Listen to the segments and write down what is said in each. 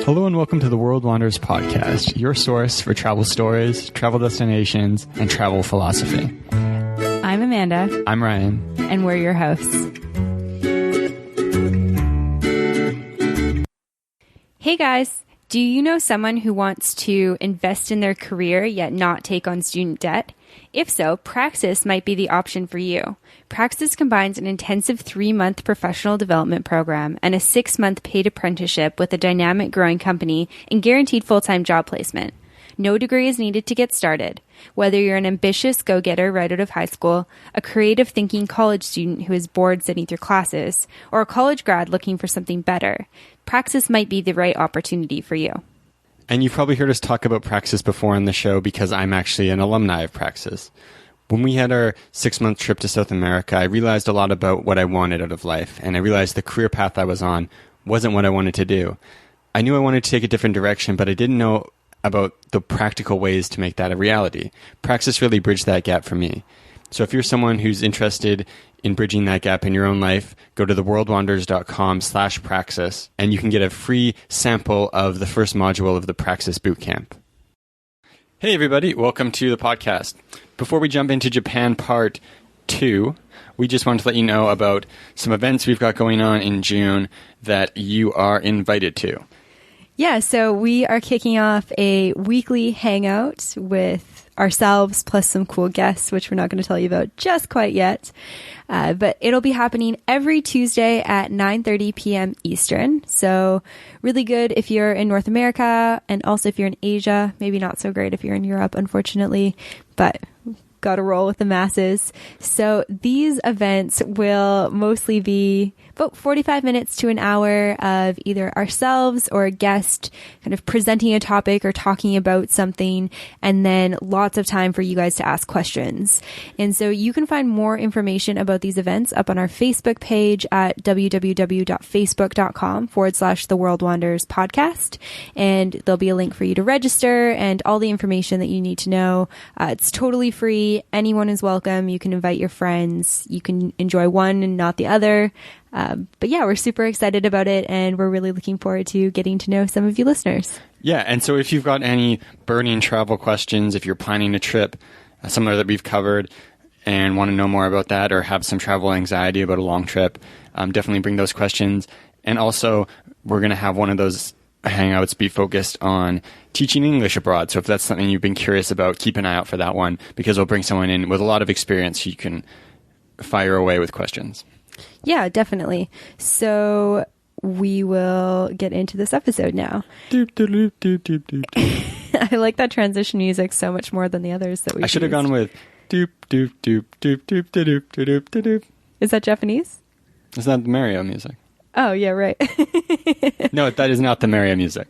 Hello and welcome to the World Wanderers podcast, your source for travel stories, travel destinations, and travel philosophy. I'm Amanda. I'm Ryan. And we're your hosts. Hey guys, do you know someone who wants to invest in their career yet not take on student debt? If so, Praxis might be the option for you. Praxis combines an intensive 3-month professional development program and a 6-month paid apprenticeship with a dynamic growing company and guaranteed full-time job placement. No degree is needed to get started. Whether you're an ambitious go-getter right out of high school, a creative thinking college student who is bored sitting through classes, or a college grad looking for something better, Praxis might be the right opportunity for you. And you've probably heard us talk about Praxis before on the show because I'm actually an alumni of Praxis. When we had our 6-month trip to South America, I realized a lot about what I wanted out of life, and I realized the career path I was on wasn't what I wanted to do. I knew I wanted to take a different direction, but I didn't know about the practical ways to make that a reality. Praxis really bridged that gap for me. So if you're someone who's interested in bridging that gap in your own life, go to theworldwanderers.com/Praxis, and you can get a free sample of the first module of the Praxis Bootcamp. Hey everybody, welcome to the podcast. Before we jump into Japan Part 2, we just wanted to let you know about some events we've got going on in June that you are invited to. Yeah, so we are kicking off a weekly hangout with ourselves plus some cool guests, which we're not going to tell you about just quite yet. But it'll be happening every Tuesday at 9:30 p.m. Eastern. So really good if you're in North America, and also if you're in Asia. Maybe not so great if you're in Europe, unfortunately, but got to roll with the masses. So these events will mostly be about 45 minutes to an hour of either ourselves or a guest kind of presenting a topic or talking about something, and then lots of time for you guys to ask questions. And so you can find more information about these events up on our Facebook page at www.facebook.com/The World Wanderers podcast. And there'll be a link for you to register and all the information that you need to know. It's totally free. Anyone is welcome. You can invite your friends. You can enjoy one and not the other. But yeah, we're super excited about it, and we're really looking forward to getting to know some of you listeners. Yeah, and so if you've got any burning travel questions, if you're planning a trip, similar that we've covered, and want to know more about that or have some travel anxiety about a long trip, definitely bring those questions. And also, we're going to have one of those hangouts be focused on teaching English abroad. So if that's something you've been curious about, keep an eye out for that one, because we'll bring someone in with a lot of experience so you can fire away with questions. Yeah, definitely. So we will get into this episode now. Doop, doop, doop, doop, doop, doop. I like that transition music so much more than the others that we I should have gone with doop, doop, doop, doop, doop, doop, doop, doop, doop. Is that Japanese? Is that the Mario music? Oh, yeah, right. No, that is not the Mario music.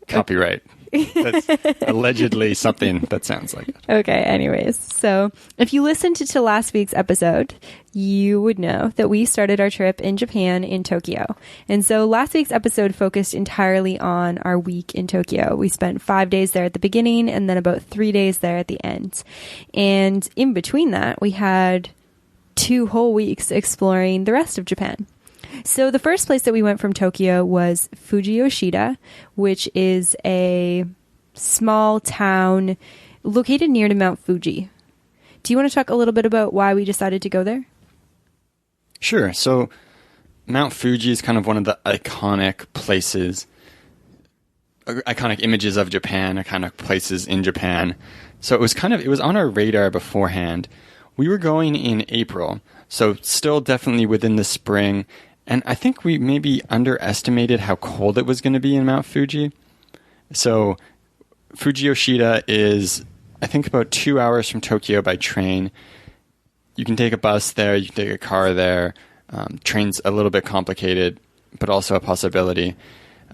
Copyright. That's allegedly something that sounds like it. Okay, anyways. So if you listened to last week's episode, you would know that we started our trip in Japan in Tokyo. And so last week's episode focused entirely on our week in Tokyo. We spent 5 days there at the beginning and then about 3 days there at the end. And in between that, we had 2 whole weeks exploring the rest of Japan. So the first place that we went from Tokyo was Fujiyoshida, which is a small town located near to Mount Fuji. Do you want to talk a little bit about why we decided to go there? Sure. So Mount Fuji is kind of one of the iconic places, iconic images of Japan, iconic places in Japan. So it was on our radar beforehand. We were going in April, so still definitely within the spring. And I think we maybe underestimated how cold it was going to be in Mount Fuji. So Fujiyoshida is, I think, about 2 hours from Tokyo by train. You can take a bus there, you can take a car there. Train's a little bit complicated, but also a possibility.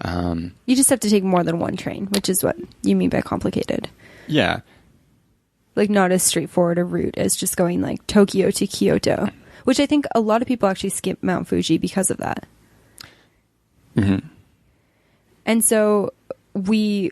You just have to take more than one train, which is what you mean by complicated. Yeah. Like not as straightforward a route as just going like Tokyo to Kyoto. Which I think a lot of people actually skip Mount Fuji because of that. Mm-hmm. And so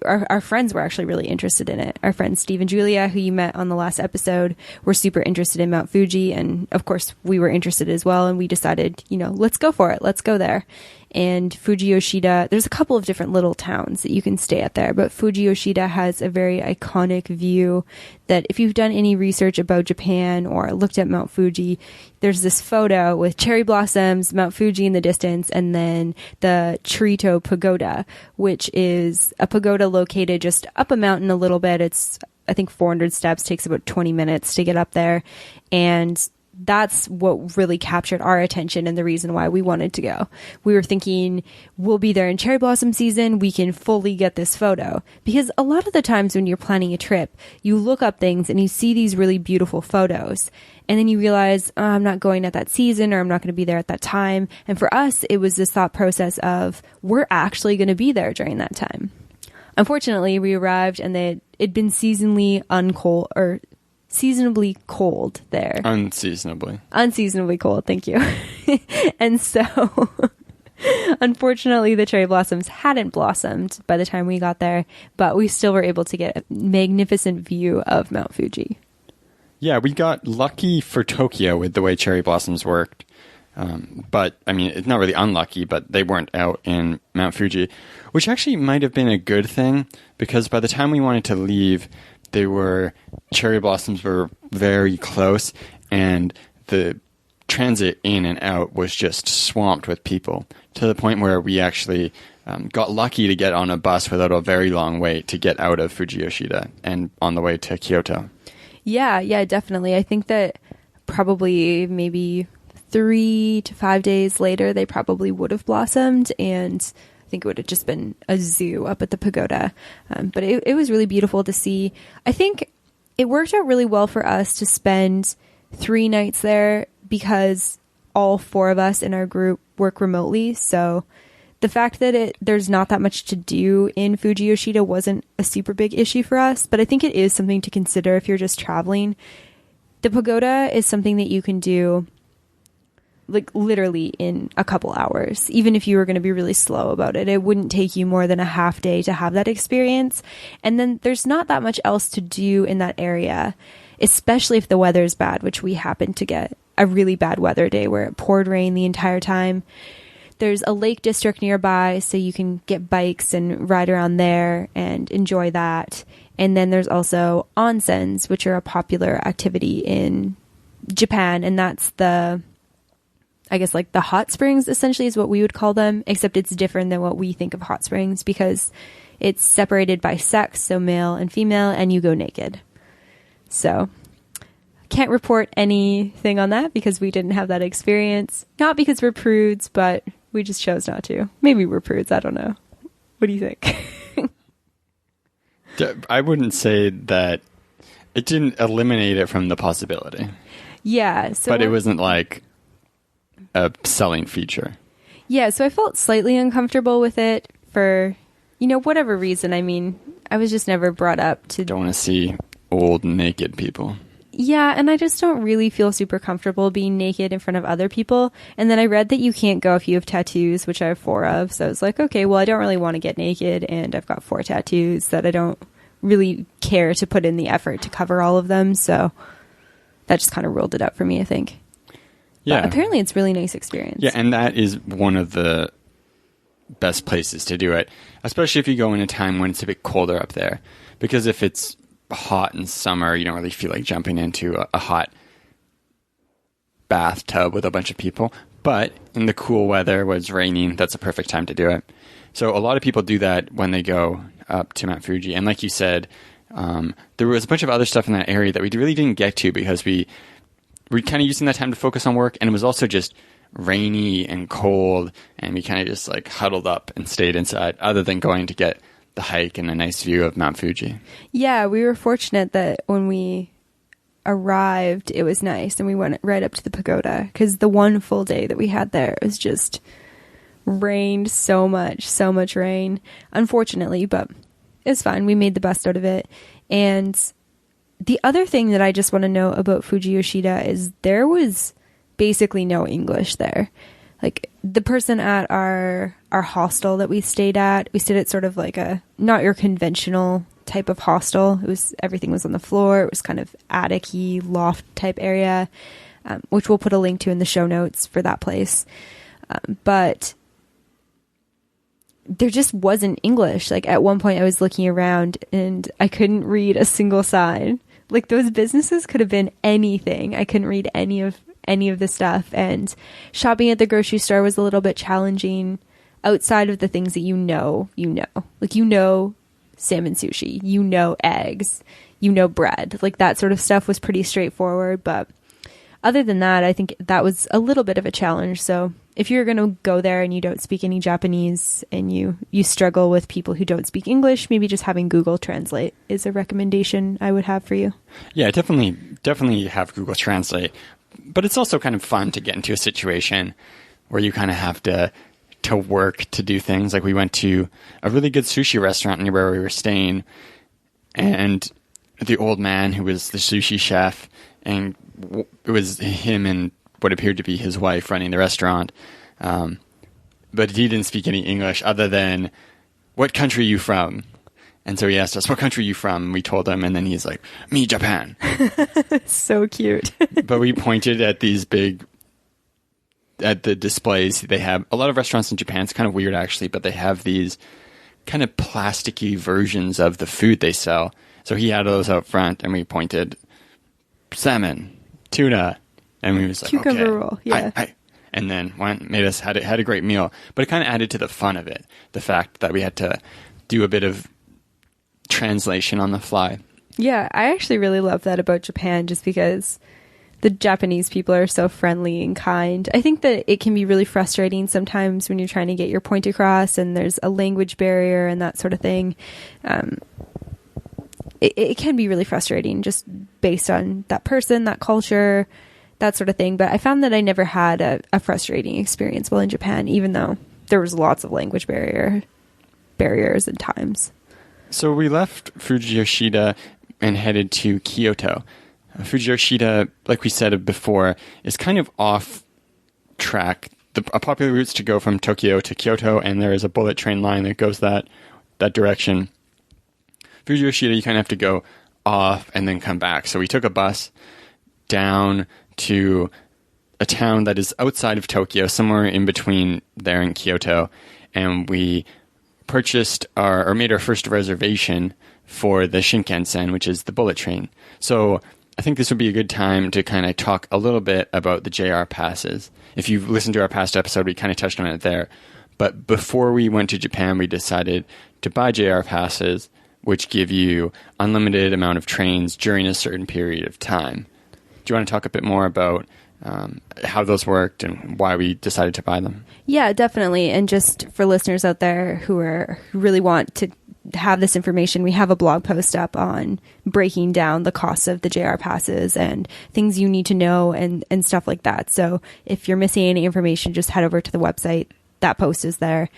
our friends were actually really interested in it. Our friends Steve and Julia, who you met on the last episode, were super interested in Mount Fuji. And of course, we were interested as well. And we decided, let's go for it. Let's go there. And Fujiyoshida, there's a couple of different little towns that you can stay at there. But Fujiyoshida has a very iconic view that if you've done any research about Japan or looked at Mount Fuji, there's this photo with cherry blossoms, Mount Fuji in the distance, and then the Chirito Pagoda, which is a pagoda located just up a mountain a little bit. It's, I think, 400 steps, takes about 20 minutes to get up there. And that's what really captured our attention and the reason why we wanted to go. We were thinking, we'll be there in cherry blossom season. We can fully get this photo. Because a lot of the times when you're planning a trip, you look up things and you see these really beautiful photos. And then you realize, oh, I'm not going at that season, or I'm not going to be there at that time. And for us, it was this thought process of, we're actually going to be there during that time. Unfortunately, we arrived and it'd been seasonably cold there. Unseasonably cold, thank you. And so, unfortunately, the cherry blossoms hadn't blossomed by the time we got there, but we still were able to get a magnificent view of Mount Fuji. Yeah, we got lucky for Tokyo with the way cherry blossoms worked. But, I mean, it's not really unlucky, but they weren't out in Mount Fuji, which actually might have been a good thing, because by the time we wanted to leave, cherry blossoms were very close, and the transit in and out was just swamped with people, to the point where we actually got lucky to get on a bus without a very long wait to get out of Fujiyoshida and on the way to Kyoto. Yeah, definitely. I think that probably maybe 3 to 5 days later, they probably would have blossomed, and I think it would have just been a zoo up at the pagoda. But it was really beautiful to see. I think it worked out really well for us to spend 3 nights there, because all 4 of us in our group work remotely. So the fact that there's not that much to do in Fujiyoshida wasn't a super big issue for us, but I think it is something to consider if you're just traveling. The pagoda is something that you can do like literally in a couple hours. Even if you were going to be really slow about it, it wouldn't take you more than a half day to have that experience. And then there's not that much else to do in that area, especially if the weather is bad, which we happened to get a really bad weather day where it poured rain the entire time. There's a lake district nearby, so you can get bikes and ride around there and enjoy that. And then there's also onsens, which are a popular activity in Japan, and that's I guess like the hot springs essentially is what we would call them, except it's different than what we think of hot springs, because it's separated by sex, so male and female, and you go naked. So can't report anything on that because we didn't have that experience. Not because we're prudes, but we just chose not to. Maybe we're prudes, I don't know. What do you think? I wouldn't say that. It didn't eliminate it from the possibility. Yeah. But it wasn't like a selling feature. Yeah, so I felt slightly uncomfortable with it for, whatever reason. I mean, I was just never brought up to... Don't want to see old naked people. Yeah, and I just don't really feel super comfortable being naked in front of other people. And then I read that you can't go if you have tattoos, which I have 4 of. So I was like, okay, well, I don't really want to get naked, and I've got 4 tattoos that I don't really care to put in the effort to cover all of them. So that just kind of ruled it out for me, I think. Yeah. But apparently it's a really nice experience. Yeah, and that is one of the best places to do it, especially if you go in a time when it's a bit colder up there. Because if it's hot in summer, you don't really feel like jumping into a hot bathtub with a bunch of people. But in the cool weather where it's raining, that's a perfect time to do it. So a lot of people do that when they go up to Mount Fuji. And like you said, there was a bunch of other stuff in that area that we really didn't get to because we're kind of using that time to focus on work, and it was also just rainy and cold, and we kind of just like huddled up and stayed inside, other than going to get the hike and a nice view of Mount Fuji. Yeah, we were fortunate that when we arrived, it was nice, and we went right up to the pagoda, because the one full day that we had there, it was just rained so much rain, unfortunately, but it's fine. We made the best out of it. And the other thing that I just want to know about Fujiyoshida is there was basically no English there. like the person at our hostel that we stayed at sort of like a not your conventional type of hostel. Everything was on the floor. It was kind of attic-y, loft type area, which we'll put a link to in the show notes for that place. But there just wasn't English. Like at one point I was looking around and I couldn't read a single sign. Like those businesses could have been anything. I couldn't read any of the stuff, and shopping at the grocery store was a little bit challenging outside of the things that like salmon sushi, eggs, bread, like that sort of stuff was pretty straightforward. But other than that, I think that was a little bit of a challenge. So if you're going to go there and you don't speak any Japanese and you struggle with people who don't speak English, maybe just having Google Translate is a recommendation I would have for you. Yeah, definitely have Google Translate. But it's also kind of fun to get into a situation where you kind of have to work to do things. Like we went to a really good sushi restaurant near where we were staying, and the old man who was the sushi chef, and it was him and what appeared to be his wife running the restaurant. But he didn't speak any English other than, "What country are you from?" And so he asked us, "What country are you from?" And we told him, and then he's like, "Me, Japan." So cute. But we pointed at at the displays. They have a lot of restaurants in Japan. It's kind of weird actually, but they have these kind of plasticky versions of the food they sell. So he had those out front, and we pointed salmon, tuna, and we was like, cucumber okay, roll, yeah. And then had a great meal. But it kind of added to the fun of it, the fact that we had to do a bit of translation on the fly. Yeah, I actually really love that about Japan, just because the Japanese people are so friendly and kind. I think that it can be really frustrating sometimes when you're trying to get your point across and there's a language barrier and that sort of thing. It can be really frustrating just based on that person, that culture, that sort of thing. But I found that I never had a frustrating experience while in Japan, even though there was lots of language barriers at times. So we left Fujiyoshida and headed to Kyoto. Fujiyoshida, like we said before, is kind of off track. A popular route is to go from Tokyo to Kyoto, and there is a bullet train line that goes that direction. Fujiyoshida, you kind of have to go off and then come back. So we took a bus down to a town that is outside of Tokyo, somewhere in between there and Kyoto, and we purchased or made our first reservation for the Shinkansen, which is the bullet train. So I think this would be a good time to kind of talk a little bit about the JR passes. If you've listened to our past episode, we kind of touched on it there. But before we went to Japan, we decided to buy JR passes, which give you unlimited amount of trains during a certain period of time. Do you want to talk a bit more about how those worked and why we decided to buy them? Yeah, definitely. And just for listeners out there who really want to have this information, we have a blog post up on breaking down the costs of the JR passes and things you need to know and stuff like that. So if you're missing any information, just head over to the website. That post is there.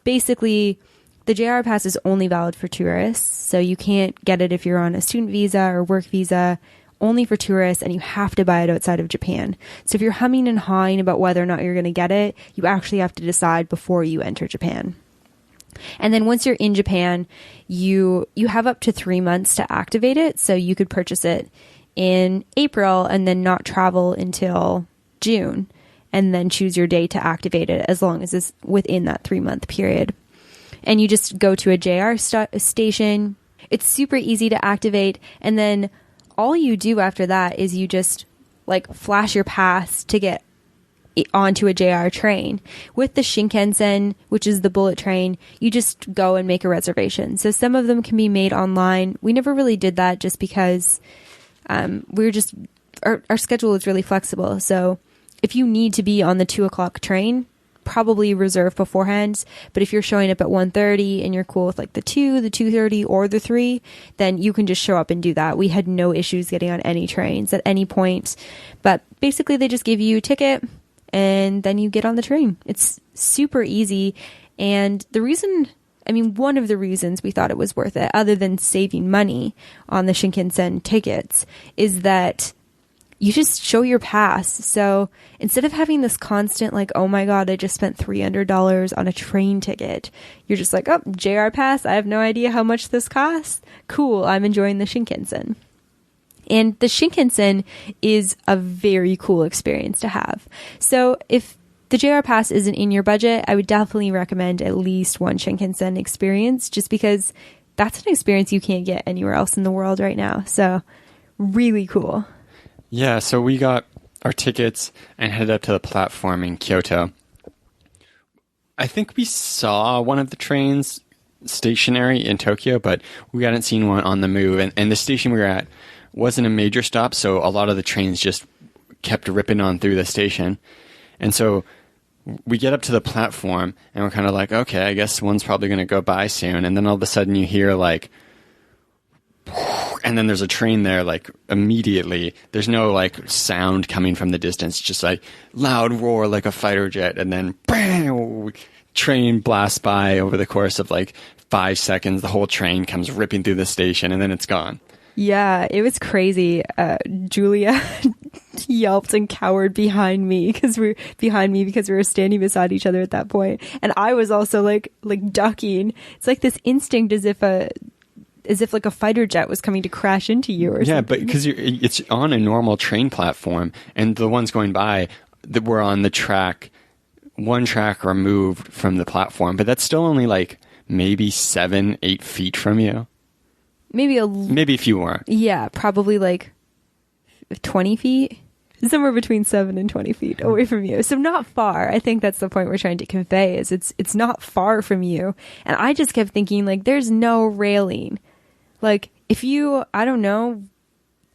Basically, the JR pass is only valid for tourists. So you can't get it if you're on a student visa or work visa, only for tourists, and you have to buy it outside of Japan. So if you're humming and hawing about whether or not you're going to get it, you actually have to decide before you enter Japan. And then once you're in Japan, you have up to 3 months to activate it. So you could purchase it in April and then not travel until June, and then choose your day to activate it as long as it's within that 3-month period. And you just go to a JR station. It's super easy to activate. And then all you do after that is you just flash your pass to get onto a JR train. With the Shinkansen, which is the bullet train, you just go and make a reservation. So some of them can be made online. We never really did that just because our schedule is really flexible. So if you need to be on the 2:00 train, probably reserve beforehand. But if you're showing up at 1:30 and you're cool with the 2, the 2:30, or the 3, then you can just show up and do that. We had no issues getting on any trains at any point. But basically they just give you a ticket and then you get on the train. It's super easy. And one of the reasons we thought it was worth it, other than saving money on the Shinkansen tickets, is that you just show your pass. So instead of having this constant like, oh my God, I just spent $300 on a train ticket, you're just like, oh, JR pass. I have no idea how much this costs. Cool. I'm enjoying the Shinkansen. And the Shinkansen is a very cool experience to have. So if the JR pass isn't in your budget, I would definitely recommend at least one Shinkansen experience, just because that's an experience you can't get anywhere else in the world right now. So really cool. Yeah, so we got our tickets and headed up to the platform in Kyoto. I think we saw one of the trains stationary in Tokyo, but we hadn't seen one on the move. And the station we were at wasn't a major stop, so a lot of the trains just kept ripping on through the station. And so we get up to the platform, and we're kind of like, okay, I guess one's probably going to go by soon. And then all of a sudden you hear like, and then there's a train there, like immediately. There's no like sound coming from the distance, just like loud roar like a fighter jet, and then bam, train blasts by over the course of like 5 seconds. The whole train comes ripping through the station, and then it's gone. Yeah, it was crazy. Julia yelped and cowered behind me because we were standing beside each other at that point, and I was also like ducking. It's like this instinct, as if like a fighter jet was coming to crash into you or something. Yeah, but because it's on a normal train platform, and the ones going by that were on the track, one track removed from the platform, but that's still only like maybe 7-8 feet from you. Maybe a few more. Yeah, probably like 20 feet. Somewhere between 7 and 20 feet away from you. So not far. I think that's the point we're trying to convey, is it's not far from you. And I just kept thinking, like, there's no railing. Like, if you, I don't know,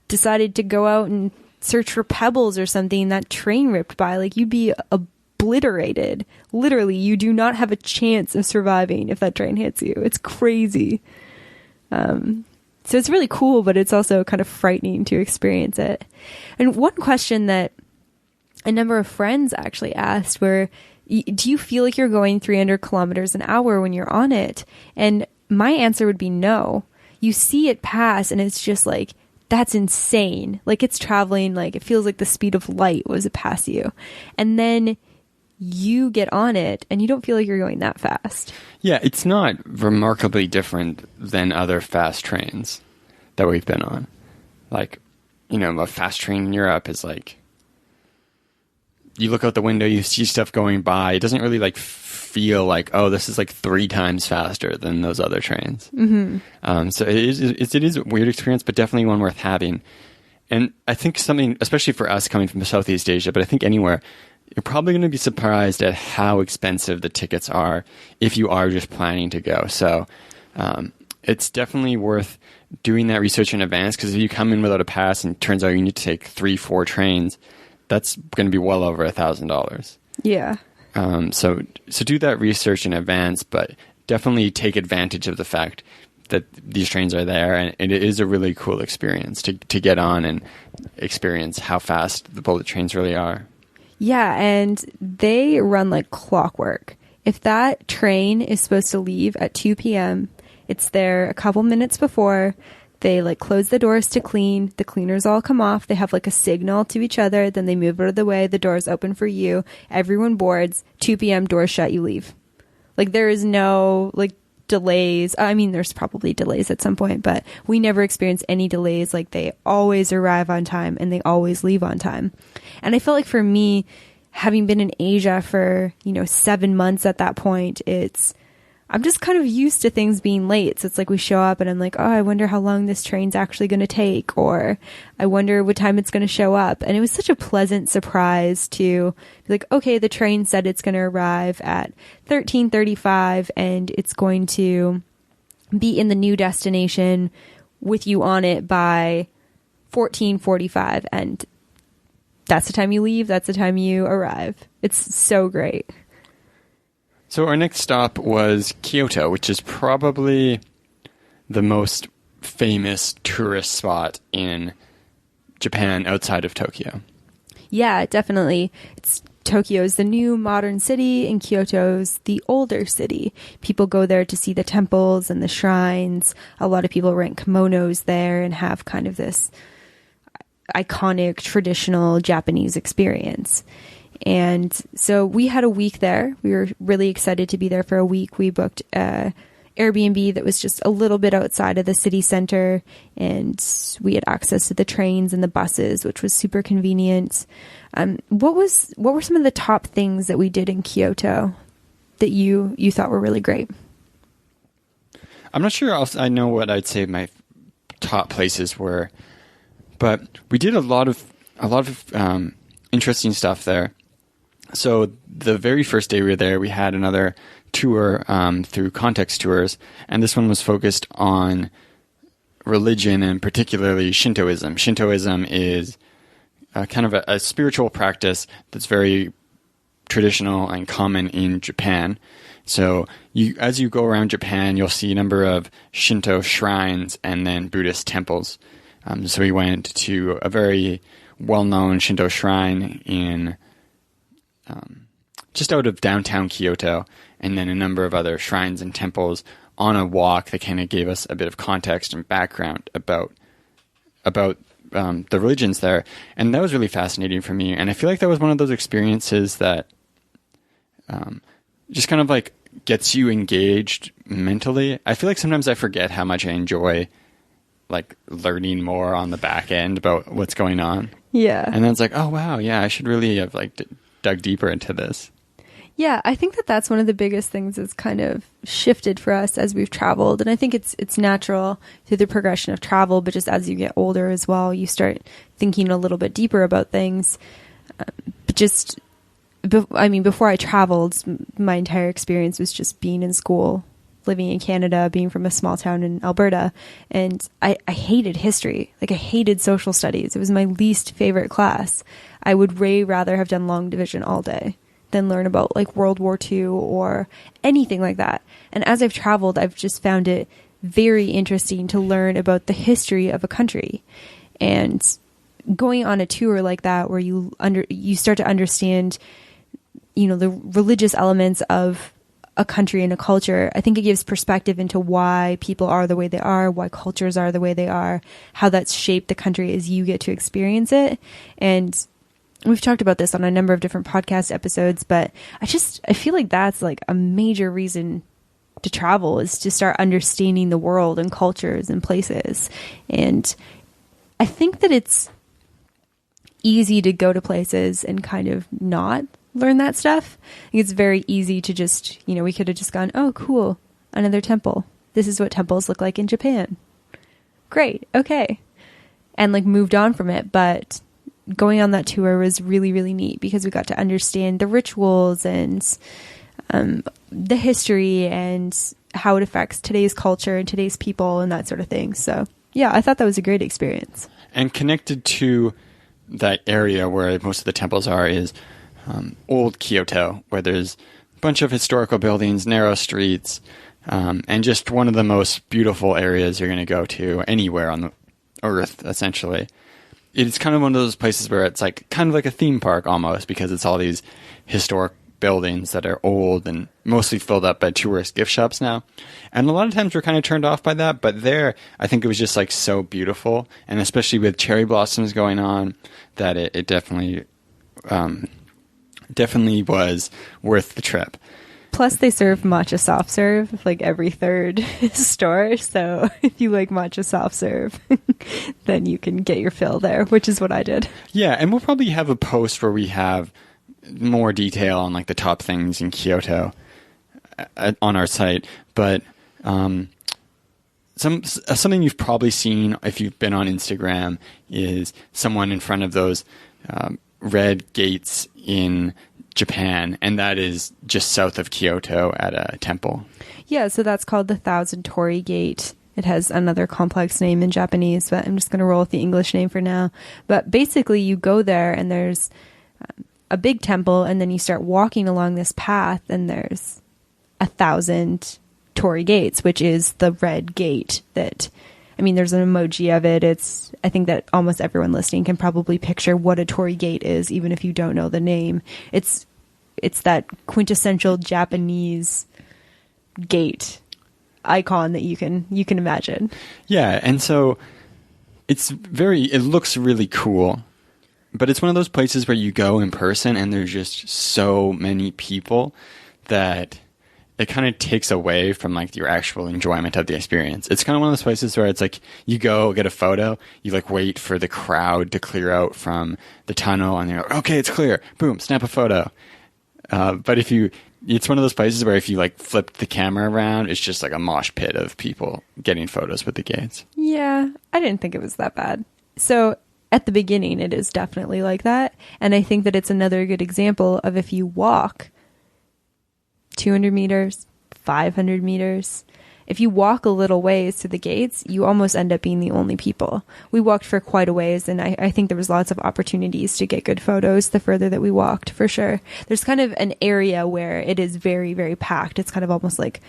decided to go out and search for pebbles or something, that train ripped by, like, you'd be obliterated. Literally, you do not have a chance of surviving if that train hits you. It's crazy. So it's really cool, but it's also kind of frightening to experience it. And one question that a number of friends actually asked were, do you feel like you're going 300 kilometers an hour when you're on it? And my answer would be no. You see it pass, and it's just like, that's insane. Like, it's traveling, like, it feels like the speed of light was it pass you. And then you get on it, and you don't feel like you're going that fast. Yeah, it's not remarkably different than other fast trains that we've been on. Like, a fast train in Europe is like, you look out the window, you see stuff going by. It doesn't really like feel like, oh, this is like 3 times faster than those other trains. Mm-hmm. So it is a weird experience, but definitely one worth having. And I think something, especially for us coming from Southeast Asia, but I think anywhere, you're probably going to be surprised at how expensive the tickets are if you are just planning to go. So it's definitely worth doing that research in advance, because if you come in without a pass and it turns out you need to take 3-4 trains, that's going to be well over $1,000. Yeah. So do that research in advance, but definitely take advantage of the fact that these trains are there, and it is a really cool experience to get on and experience how fast the bullet trains really are. Yeah, and they run like clockwork. If that train is supposed to leave at 2 p.m., it's there a couple minutes before. They like close the doors to clean. The cleaners all come off. They have like a signal to each other. Then they move out of the way. The doors open for you. Everyone boards. 2 p.m., doors shut, you leave. Like, there is no like delays. I mean, there's probably delays at some point, but we never experience any delays. Like, they always arrive on time and they always leave on time. And I felt like for me, having been in Asia for, 7 months at that point, I'm just kind of used to things being late. So it's like we show up and I'm like, oh, I wonder how long this train's actually going to take, or I wonder what time it's going to show up. And it was such a pleasant surprise to be like, okay, the train said it's going to arrive at 13:35 and it's going to be in the new destination with you on it by 14:45. And that's the time you leave. That's the time you arrive. It's so great. So our next stop was Kyoto, which is probably the most famous tourist spot in Japan outside of Tokyo. Yeah, definitely. Tokyo's the new modern city and Kyoto's the older city. People go there to see the temples and the shrines. A lot of people rent kimonos there and have kind of this, iconic traditional Japanese experience. And so we had a week there. We were really excited to be there for a week. We booked a Airbnb that was just a little bit outside of the city center, and we had access to the trains and the buses, which was super convenient. What were some of the top things that we did in Kyoto that you thought were really great? I'm not sure I know what I'd say my top places were, but we did a lot of interesting stuff there. So the very first day we were there, we had another tour through Context Tours, and this one was focused on religion and particularly Shintoism. Shintoism is kind of a spiritual practice that's very traditional and common in Japan. So as you go around Japan, you'll see a number of Shinto shrines and then Buddhist temples. So we went to a very well-known Shinto shrine in just out of downtown Kyoto, and then a number of other shrines and temples on a walk that kind of gave us a bit of context and background about the religions there. And that was really fascinating for me. And I feel like that was one of those experiences that just kind of like gets you engaged mentally. I feel like sometimes I forget how much I enjoy like learning more on the back end about what's going on. Yeah. And then it's like, oh wow, yeah, I should really have like dug deeper into this. Yeah, I think that's one of the biggest things that's kind of shifted for us as we've traveled. And I think it's natural through the progression of travel, but just as you get older as well, you start thinking a little bit deeper about things. Before I traveled, my entire experience was just being in school, living in Canada, being from a small town in Alberta. And I hated history. Like I hated social studies. It was my least favorite class. I would way rather have done long division all day than learn about like World War II or anything like that. And as I've traveled, I've just found it very interesting to learn about the history of a country. And going on a tour like that, where you start to understand, the religious elements of a country and a culture, I think it gives perspective into why people are the way they are, why cultures are the way they are, how that's shaped the country as you get to experience it. And we've talked about this on a number of different podcast episodes, but I feel like that's like a major reason to travel, is to start understanding the world and cultures and places. And I think that it's easy to go to places and kind of not learn that stuff. I think it's very easy to just, we could have just gone, oh, cool, another temple. This is what temples look like in Japan. Great. Okay. And like moved on from it. But going on that tour was really, really neat because we got to understand the rituals and the history and how it affects today's culture and today's people and that sort of thing. So yeah, I thought that was a great experience. And connected to that area where most of the temples are is old Kyoto, where there's a bunch of historical buildings, narrow streets, and just one of the most beautiful areas you're going to go to anywhere on the earth, essentially. It's kind of one of those places where it's like kind of like a theme park almost, because it's all these historic buildings that are old and mostly filled up by tourist gift shops now. And a lot of times we're kind of turned off by that, but there I think it was just like so beautiful, and especially with cherry blossoms going on, that it definitely was worth the trip. Plus they serve matcha soft serve like every third store, so if you like matcha soft serve then you can get your fill there, which is what I did. Yeah, and we'll probably have a post where we have more detail on like the top things in Kyoto on our site, but something you've probably seen if you've been on Instagram is someone in front of those red gates in Japan, and that is just south of Kyoto at a temple. Yeah, so that's called the Thousand Torii Gate. It has another complex name in Japanese, but I'm just going to roll with the English name for now. But basically you go there and there's a big temple, and then you start walking along this path and there's 1,000 torii gates, which is the red gate that, there's an emoji of it. I think that almost everyone listening can probably picture what a torii gate is, even if you don't know the name. It's that quintessential Japanese gate icon that you can imagine. Yeah, and so it looks really cool, but it's one of those places where you go in person and there's just so many people that it kind of takes away from like your actual enjoyment of the experience. It's kind of one of those places where it's like you go get a photo, you like wait for the crowd to clear out from the tunnel, and you're like, okay, it's clear, boom, snap a photo. But it's one of those places where if you like flip the camera around, it's just like a mosh pit of people getting photos with the gates. Yeah, I didn't think it was that bad. So at the beginning, it is definitely like that. And I think that it's another good example of if you walk 200 meters, 500 meters, if you walk a little ways to the gates, you almost end up being the only people. We walked for quite a ways, and I think there was lots of opportunities to get good photos the further that we walked, for sure. There's kind of an area where it is very, very packed. It's kind of almost like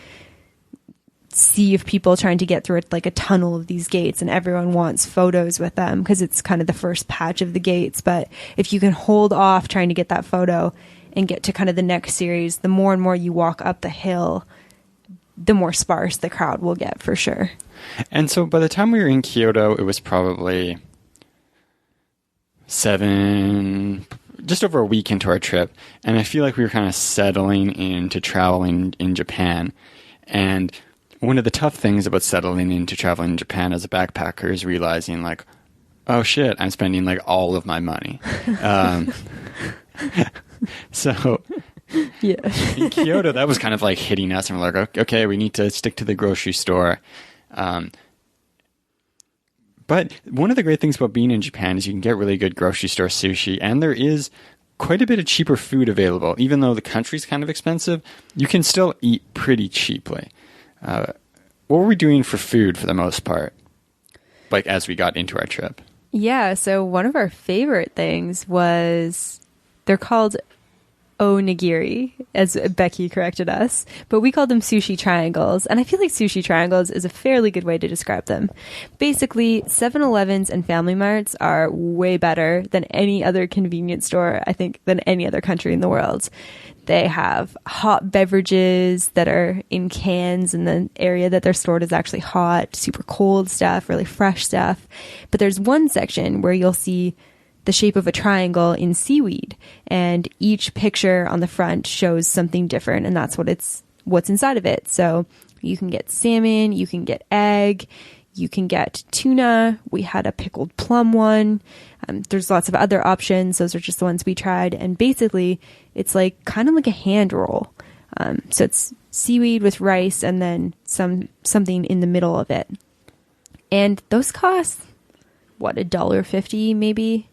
sea of people trying to get through it, like a tunnel of these gates, and everyone wants photos with them because it's kind of the first patch of the gates. But if you can hold off trying to get that photo and get to kind of the next series, the more and more you walk up the hill, the more sparse the crowd will get, for sure. And so by the time we were in Kyoto, it was probably just over a week into our trip. And I feel like we were kind of settling into traveling in Japan. And one of the tough things about settling into traveling in Japan as a backpacker is realizing like, oh shit, I'm spending like all of my money. So yeah, in Kyoto, that was kind of like hitting us, and we're like, okay, we need to stick to the grocery store. But one of the great things about being in Japan is you can get really good grocery store sushi, and there is quite a bit of cheaper food available. Even though the country's kind of expensive, you can still eat pretty cheaply. What were we doing for food for the most part, like as we got into our trip? Yeah, so one of our favorite things was, they're called onigiri, as Becky corrected us, but we called them sushi triangles. And I feel like sushi triangles is a fairly good way to describe them. Basically, 7-Elevens and Family Marts are way better than any other convenience store, I think, than any other country in the world. They have hot beverages that are in cans, and the area that they're stored is actually hot, super cold stuff, really fresh stuff. But there's one section where you'll see the shape of a triangle in seaweed, and each picture on the front shows something different, and that's what's inside of it. So you can get salmon, you can get egg, you can get tuna. We had a pickled plum one. There's lots of other options. Those are just the ones we tried, and basically it's like kind of like a hand roll. So it's seaweed with rice and then something in the middle of it, and those cost $1.50 maybe.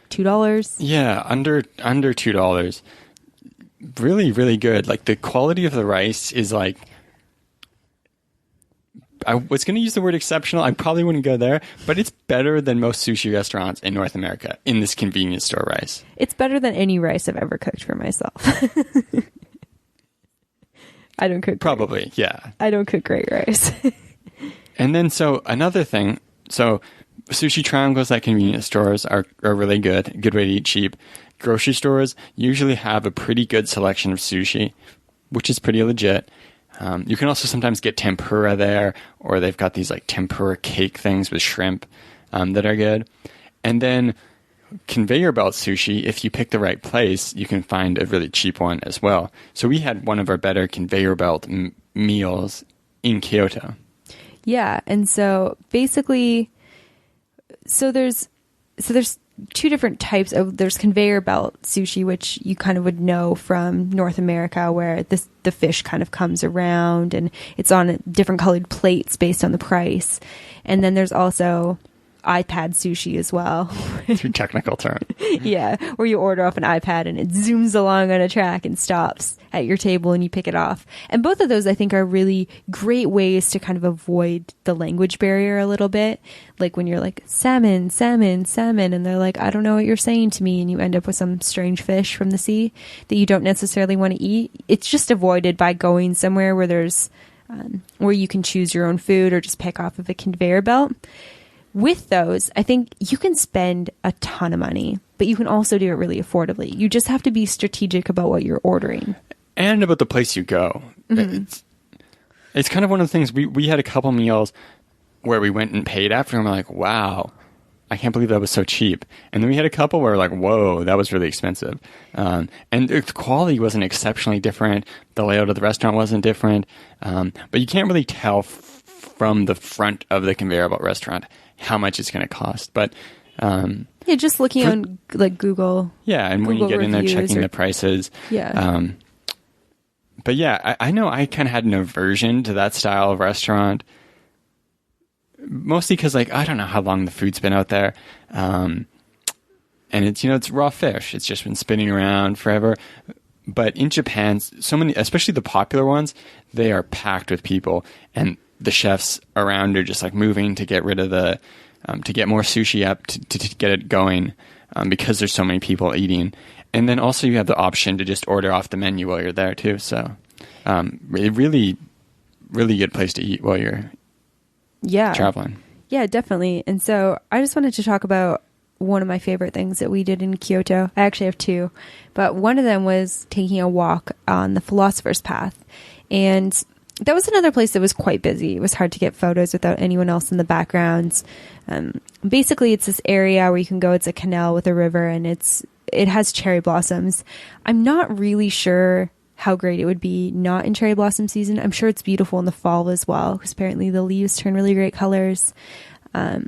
$2. Yeah, under $2. Really, really good. Like the quality of the rice is like, I was going to use the word exceptional. I probably wouldn't go there, but it's better than most sushi restaurants in North America in this convenience store rice. It's better than any rice I've ever cooked for myself. I don't cook. Probably, yeah. I don't cook great rice. And then, so another thing, sushi triangles at convenience stores are really good. Good way to eat cheap. Grocery stores usually have a pretty good selection of sushi, which is pretty legit. You can also sometimes get tempura there, or they've got these like tempura cake things with shrimp that are good. And then conveyor belt sushi, if you pick the right place, you can find a really cheap one as well. So we had one of our better conveyor belt meals in Kyoto. Yeah, and so basically, there's two different types of, there's conveyor belt sushi, which you kind of would know from North America, where the fish kind of comes around and it's on different colored plates based on the price. And then there's also iPad sushi as well. It's your technical term. Yeah, where you order off an iPad and it zooms along on a track and stops at your table and you pick it off. And both of those, I think, are really great ways to kind of avoid the language barrier a little bit. Like when you're like, salmon, salmon, salmon, and they're like, I don't know what you're saying to me, and you end up with some strange fish from the sea that you don't necessarily want to eat. It's just avoided by going somewhere where there's where you can choose your own food or just pick off of a conveyor belt. With those, I think you can spend a ton of money, but you can also do it really affordably. You just have to be strategic about what you're ordering. And about the place you go. Mm-hmm. It's kind of one of the things, we had a couple meals where we went and paid after, and we're like, wow, I can't believe that was so cheap. And then we had a couple where we're like, whoa, that was really expensive. And the quality wasn't exceptionally different. The layout of the restaurant wasn't different. But you can't really tell from the front of the conveyor belt restaurant how much it's going to cost. But yeah, just looking on like Google. Yeah, and Google when you get in there checking or, the prices. Yeah. But yeah, I know I kind of had an aversion to that style of restaurant. Mostly because, like, I don't know how long the food's been out there. And it's, it's raw fish. It's just been spinning around forever. But in Japan, so many, especially the popular ones, they are packed with people. And the chefs around are just, like, moving to get rid of the, to get more sushi up, to get it going, because there's so many people eating. And then also you have the option to just order off the menu while you're there, too. So, really, really good place to eat while you're traveling. Yeah, definitely. And so I just wanted to talk about one of my favorite things that we did in Kyoto. I actually have two, but one of them was taking a walk on the Philosopher's Path. And that was another place that was quite busy. It was hard to get photos without anyone else in the background. Basically, it's this area where you can go. It's a canal with a river, and it has cherry blossoms. I'm not really sure how great it would be not in cherry blossom season. I'm sure it's beautiful in the fall as well, because apparently the leaves turn really great colors. I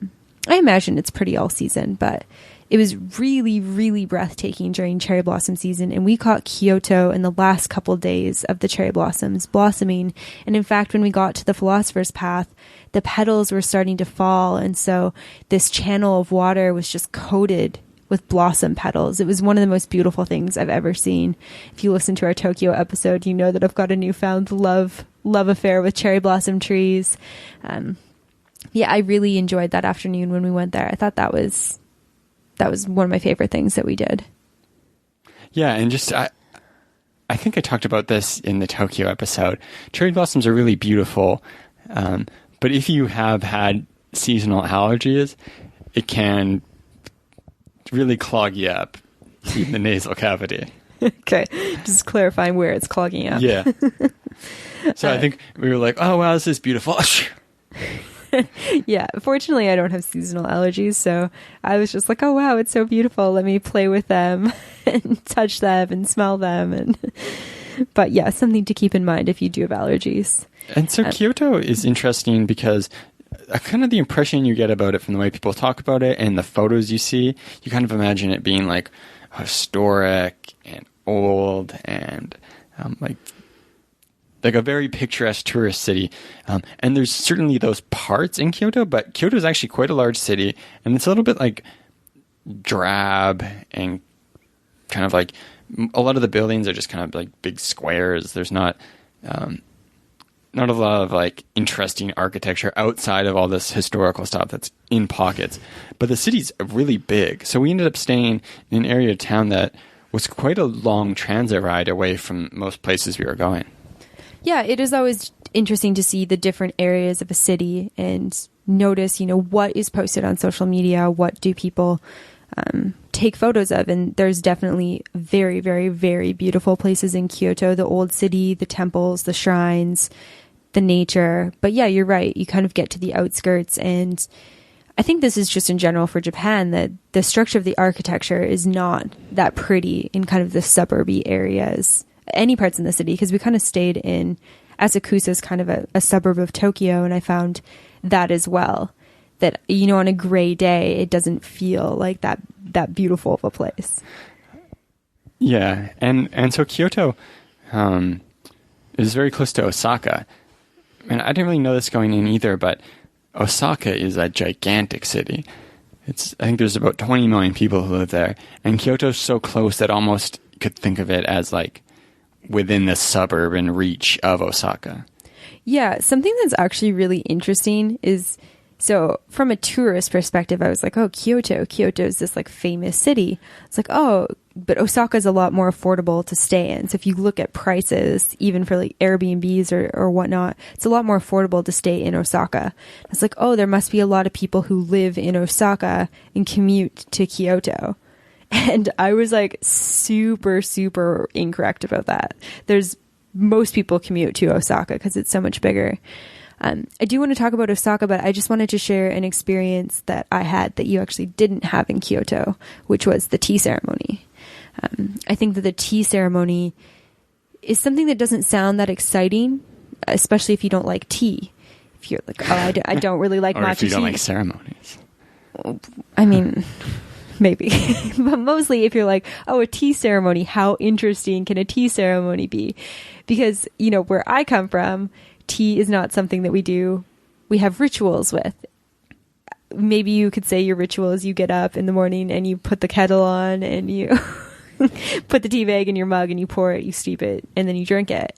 imagine it's pretty all season, but it was really, really breathtaking during cherry blossom season. And we caught Kyoto in the last couple days of the cherry blossoms blossoming. And in fact, when we got to the Philosopher's Path, the petals were starting to fall. And so this channel of water was just coated with blossom petals. It was one of the most beautiful things I've ever seen. If you listen to our Tokyo episode, you know that I've got a newfound love affair with cherry blossom trees. Yeah, I really enjoyed that afternoon when we went there. I thought that was one of my favorite things that we did. Yeah, and just I think I talked about this in the Tokyo episode. Cherry blossoms are really beautiful, but if you have had seasonal allergies, it can really clog you up in the nasal cavity. Okay, just clarifying where it's clogging up. Yeah. So I think we were like, oh, wow, this is beautiful. Yeah, fortunately I don't have seasonal allergies, so I was just like, oh wow, it's so beautiful, let me play with them and touch them and smell them. But yeah, something to keep in mind if you do have allergies. And so Kyoto is interesting because kind of the impression you get about it from the way people talk about it and the photos you see, you kind of imagine it being like historic and old and like a very picturesque tourist city. And there's certainly those parts in Kyoto, but Kyoto is actually quite a large city, and it's a little bit like drab and kind of like a lot of the buildings are just kind of like big squares. There's not a lot of like interesting architecture outside of all this historical stuff that's in pockets. But the city's really big. So we ended up staying in an area of town that was quite a long transit ride away from most places we were going. Yeah, it is always interesting to see the different areas of a city and notice, what is posted on social media, what do people take photos of. And there's definitely very, very, very beautiful places in Kyoto, the old city, the temples, the shrines, the nature. But yeah, you're right. You kind of get to the outskirts, and I think this is just in general for Japan, that the structure of the architecture is not that pretty in kind of the suburby areas, any parts in the city, because we kind of stayed in Asakusa, is kind of a suburb of Tokyo, and I found that as well, that on a gray day it doesn't feel like that beautiful of a place. Yeah, and so Kyoto is very close to Osaka, and I didn't really know this going in either, but Osaka is a gigantic city. I think there's about 20 million people who live there, and Kyoto's so close that almost you could think of it as like within the suburban reach of Osaka. Yeah, something that's actually really interesting is, so from a tourist perspective, I was like, oh, Kyoto is this like famous city. It's like, oh, but Osaka is a lot more affordable to stay in. So if you look at prices, even for like Airbnbs or whatnot, it's a lot more affordable to stay in Osaka. It's like, oh, there must be a lot of people who live in Osaka and commute to Kyoto. And I was like super, super incorrect about that. Most people commute to Osaka because it's so much bigger. I do want to talk about Osaka, but I just wanted to share an experience that I had that you actually didn't have in Kyoto, which was the tea ceremony. I think that the tea ceremony is something that doesn't sound that exciting, especially if you don't like tea. If you're like, oh, I don't really like matcha tea. Or if you don't like ceremonies. I mean, maybe. But mostly if you're like, oh, a tea ceremony, how interesting can a tea ceremony be? Because, you know, where I come from, tea is not something that we do. We have rituals with. Maybe you could say your ritual is you get up in the morning and you put the kettle on and you put the tea bag in your mug and you pour it, you steep it, and then you drink it.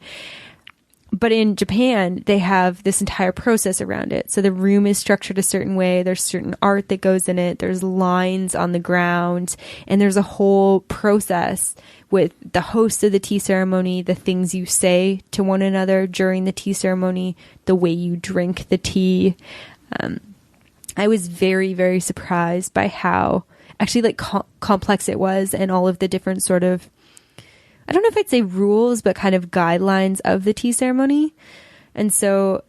But in Japan, they have this entire process around it. So the room is structured a certain way. There's certain art that goes in it. There's lines on the ground. And there's a whole process with the host of the tea ceremony, the things you say to one another during the tea ceremony, the way you drink the tea. I was very, very surprised by how actually like complex it was, and all of the different sort of, I don't know if I'd say rules, but kind of guidelines of the tea ceremony. And so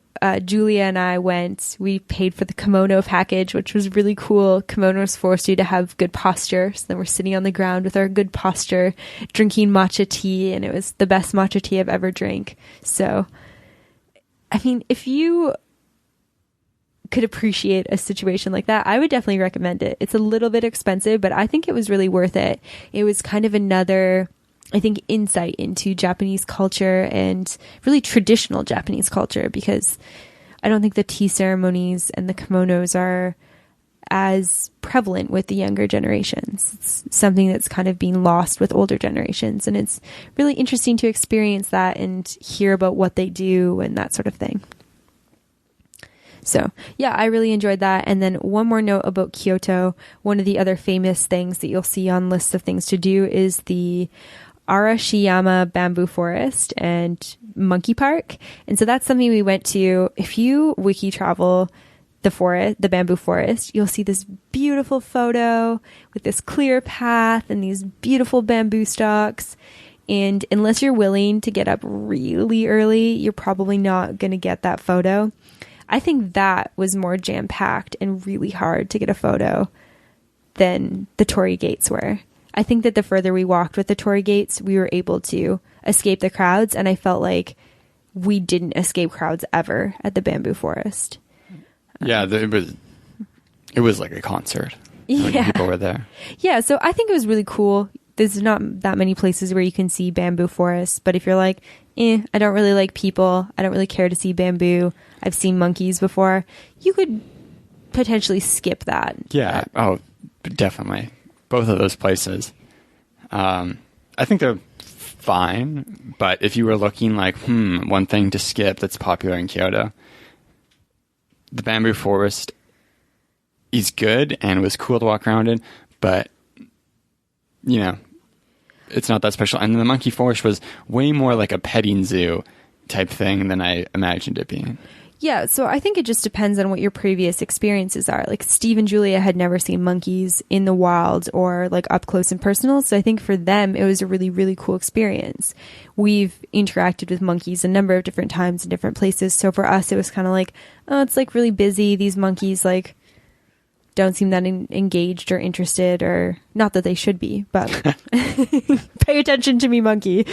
Julia and I we paid for the kimono package, which was really cool. Kimonos forced you to have good posture. So then we're sitting on the ground with our good posture, drinking matcha tea, and it was the best matcha tea I've ever drank. So, I mean, if you could appreciate a situation like that, I would definitely recommend it. It's a little bit expensive, but I think it was really worth it. It was kind of another, I think, insight into Japanese culture and really traditional Japanese culture, because I don't think the tea ceremonies and the kimonos are as prevalent with the younger generations. It's something that's kind of being lost with older generations. And it's really interesting to experience that and hear about what they do and that sort of thing. So yeah, I really enjoyed that. And then one more note about Kyoto. One of the other famous things that you'll see on lists of things to do is the Arashiyama Bamboo Forest and Monkey Park. And so that's something we went to. If you wiki travel the bamboo forest, you'll see this beautiful photo with this clear path and these beautiful bamboo stalks. And unless you're willing to get up really early, you're probably not going to get that photo. I think that was more jam-packed and really hard to get a photo than the Torii Gates were. I think that the further we walked with the Torii Gates, we were able to escape the crowds, and I felt like we didn't escape crowds ever at the bamboo forest. Yeah, it was like a concert. When people were there. Yeah, so I think it was really cool. There's not that many places where you can see bamboo forests, but if you're like, I don't really like people, I don't really care to see bamboo, I've seen monkeys before, you could potentially skip that. Yeah, definitely. Both of those places. I think they're fine, but if you were looking like, one thing to skip that's popular in Kyoto, the bamboo forest is good and was cool to walk around in, but, you know, it's not that special. And the monkey forest was way more like a petting zoo type thing than I imagined it being. Yeah, so I think it just depends on what your previous experiences are. Like Steve and Julia had never seen monkeys in the wild or like up close and personal. So I think for them, it was a really, really cool experience. We've interacted with monkeys a number of different times in different places. So for us, it was kind of like, oh, it's like really busy. These monkeys like don't seem that engaged or interested, or not that they should be, but pay attention to me, monkey.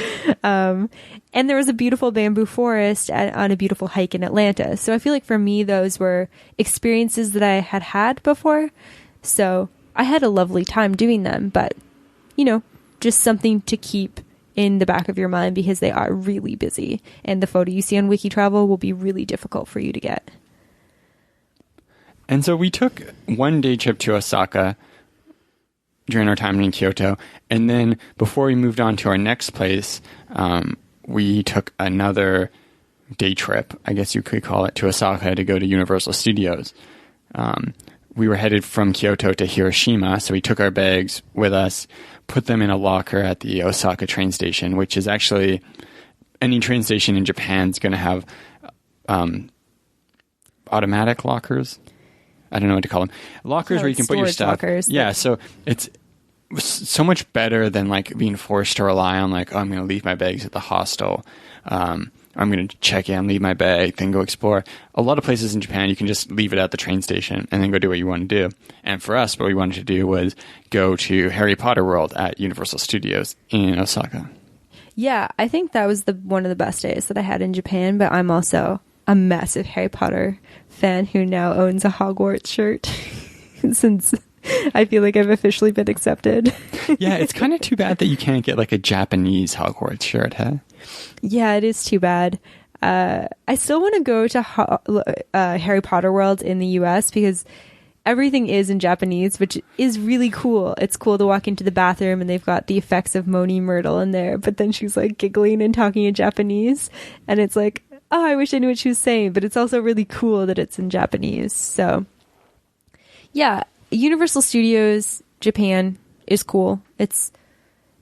And there was a beautiful bamboo forest on a beautiful hike in Atlanta. So I feel like for me, those were experiences that I had before. So I had a lovely time doing them, but, you know, just something to keep in the back of your mind because they are really busy. And the photo you see on Wiki Travel will be really difficult for you to get. And so we took one day trip to Osaka during our time in Kyoto. And then before we moved on to our next place, we took another day trip, I guess you could call it, to Osaka to go to Universal Studios. We were headed from Kyoto to Hiroshima, so we took our bags with us, put them in a locker at the Osaka train station, which is actually, any train station in Japan is going to have automatic lockers. I don't know what to call them. Lockers where you can put your stuff. Lockers, yeah, so it's so much better than like being forced to rely on like, oh, I'm going to leave my bags at the hostel. I'm going to check in, leave my bag, then go explore. A lot of places in Japan, you can just leave it at the train station and then go do what you want to do. And for us, what we wanted to do was go to Harry Potter World at Universal Studios in Osaka. Yeah, I think that was one of the best days that I had in Japan, but I'm also a massive Harry Potter fan who now owns a Hogwarts shirt since I feel like I've officially been accepted. Yeah, it's kind of too bad that you can't get like a Japanese Hogwarts shirt, huh? Yeah, it is too bad. I still want to go to Harry Potter World in the US because everything is in Japanese, which is really cool. It's cool to walk into the bathroom and they've got the effects of Moni Myrtle in there, but then she's like giggling and talking in Japanese, and it's like, oh, I wish I knew what she was saying, but it's also really cool that it's in Japanese. So yeah, Universal Studios Japan is cool. It's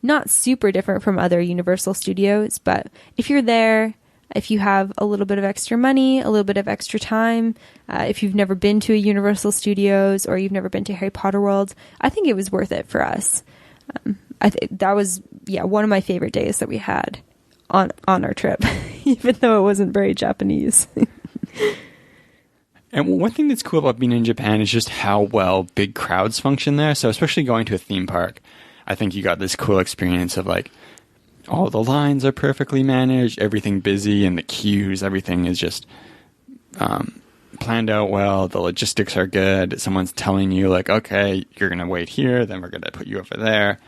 not super different from other Universal Studios, but if you're there, if you have a little bit of extra money, a little bit of extra time, if you've never been to a Universal Studios or you've never been to Harry Potter World, I think it was worth it for us. That was, one of my favorite days that we had on our trip, even though it wasn't very Japanese. And one thing that's cool about being in Japan is just how well big crowds function there. So especially going to a theme park, I think you got this cool experience of like, all the lines are perfectly managed, everything busy, and the queues, everything is just planned out well. The logistics are good. Someone's telling you like, okay, you're going to wait here, then we're going to put you over there.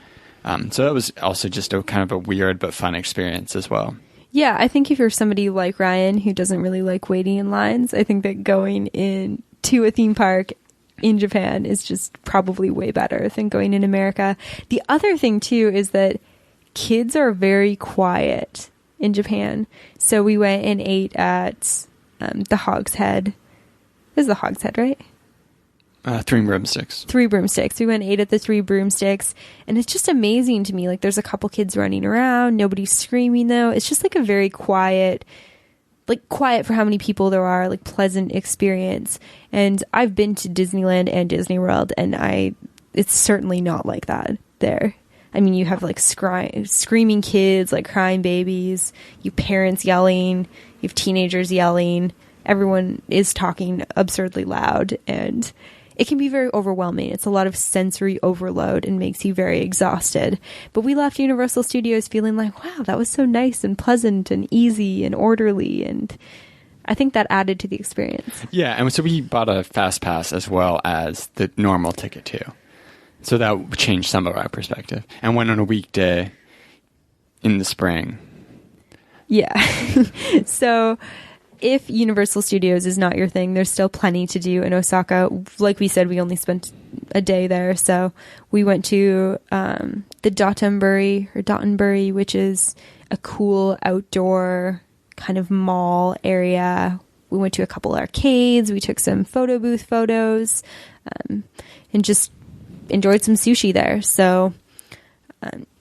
So that was also just a kind of a weird but fun experience as well. Yeah, I think if you're somebody like Ryan who doesn't really like waiting in lines, I think that going in to a theme park in Japan is just probably way better than going in America. The other thing too is that kids are very quiet in Japan. So we went and ate at the Hog's Head. This is the Hog's Head, right? Three Broomsticks. Three Broomsticks. We went and ate at the Three Broomsticks. And it's just amazing to me. Like, there's a couple kids running around. Nobody's screaming, though. It's just like a very quiet for how many people there are, like pleasant experience. And I've been to Disneyland and Disney World, and it's certainly not like that there. I mean, you have like screaming kids, like crying babies, you parents yelling, you have teenagers yelling. Everyone is talking absurdly loud, and it can be very overwhelming. It's a lot of sensory overload and makes you very exhausted. But we left Universal Studios feeling like, wow, that was so nice and pleasant and easy and orderly. And I think that added to the experience. Yeah. And so we bought a fast pass as well as the normal ticket too. So that changed some of our perspective. And went on a weekday in the spring. Yeah. So if Universal Studios is not your thing, there's still plenty to do in Osaka. Like we said, we only spent a day there. So we went to the Dotonbori, which is a cool outdoor kind of mall area. We went to a couple arcades. We took some photo booth photos and just enjoyed some sushi there. So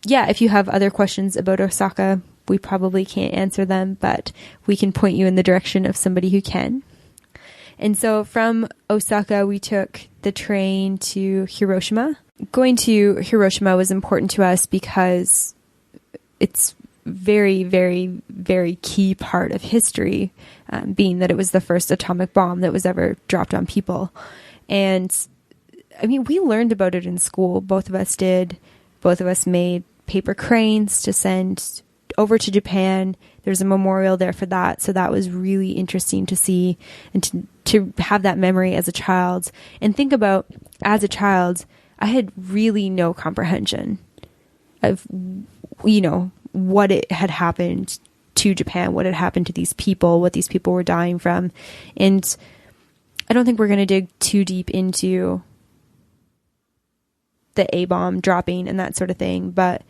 if you have other questions about Osaka, we probably can't answer them, but we can point you in the direction of somebody who can. And so from Osaka, we took the train to Hiroshima. Going to Hiroshima was important to us because it's very, very, very key part of history, being that it was the first atomic bomb that was ever dropped on people. And I mean, we learned about it in school. Both of us did. Both of us made paper cranes to send over to Japan. There's a memorial there for that. So that was really interesting to see and to have that memory as a child. And think about, as a child, I had really no comprehension of, what it had happened to Japan, what had happened to these people, what these people were dying from. And I don't think we're going to dig too deep into the A-bomb dropping and that sort of thing, but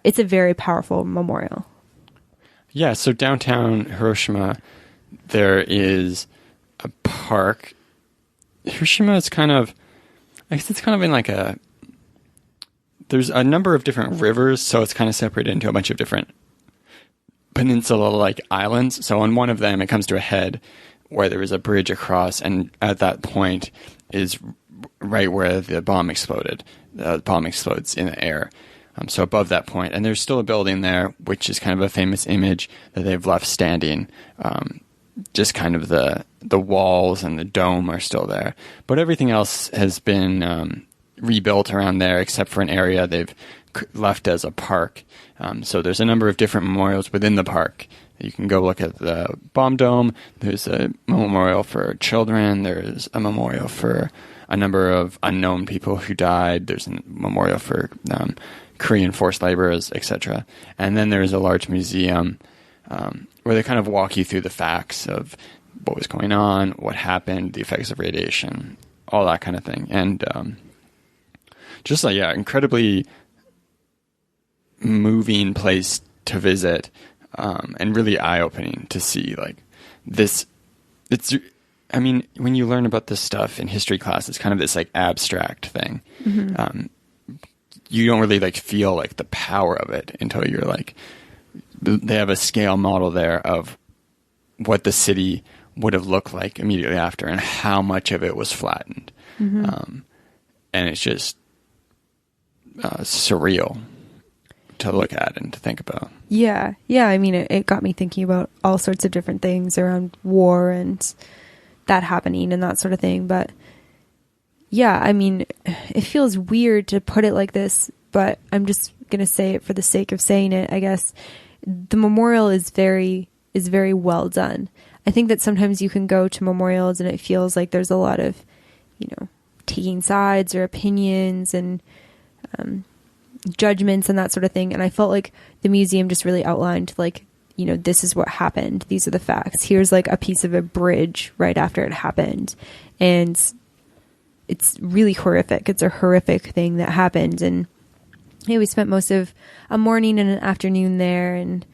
it's a very powerful memorial. Yeah, so downtown Hiroshima, there is a park. Hiroshima is it's kind of in like there's a number of different rivers, so it's kind of separated into a bunch of different peninsula-like islands. So on one of them, it comes to a head where there is a bridge across, and at that point is right where the bomb exploded. The bomb explodes in the air. so above that point. And there's still a building there, which is kind of a famous image that they've left standing. Just kind of the walls and the dome are still there. But everything else has been rebuilt around there, except for an area they've left as a park. So there's a number of different memorials within the park. You can go look at the bomb dome. There's a memorial for children. There's a memorial for a number of unknown people who died. There's a memorial for Korean forced laborers, etc. And then there's a large museum where they kind of walk you through the facts of what was going on, what happened, the effects of radiation, all that kind of thing. And just like, yeah, incredibly moving place to visit. And really eye-opening to see, like, this. I mean, when you learn about this stuff in history class, it's kind of this, like, abstract thing. Mm-hmm. You don't really, like, feel, like, the power of it until you're, like, they have a scale model there of what the city would have looked like immediately after and how much of it was flattened. Mm-hmm. And it's just surreal to look at and to think about. Yeah. I mean, it got me thinking about all sorts of different things around war and that happening and that sort of thing. But yeah, I mean, it feels weird to put it like this, but I'm just going to say it for the sake of saying it, I guess. The memorial is very well done. I think that sometimes you can go to memorials and it feels like there's a lot of, taking sides or opinions and, judgments and that sort of thing. And I felt like the museum just really outlined, like, this is what happened. These are the facts. Here's like a piece of a bridge right after it happened. And it's really horrific. It's a horrific thing that happened. And we spent most of a morning and an afternoon there and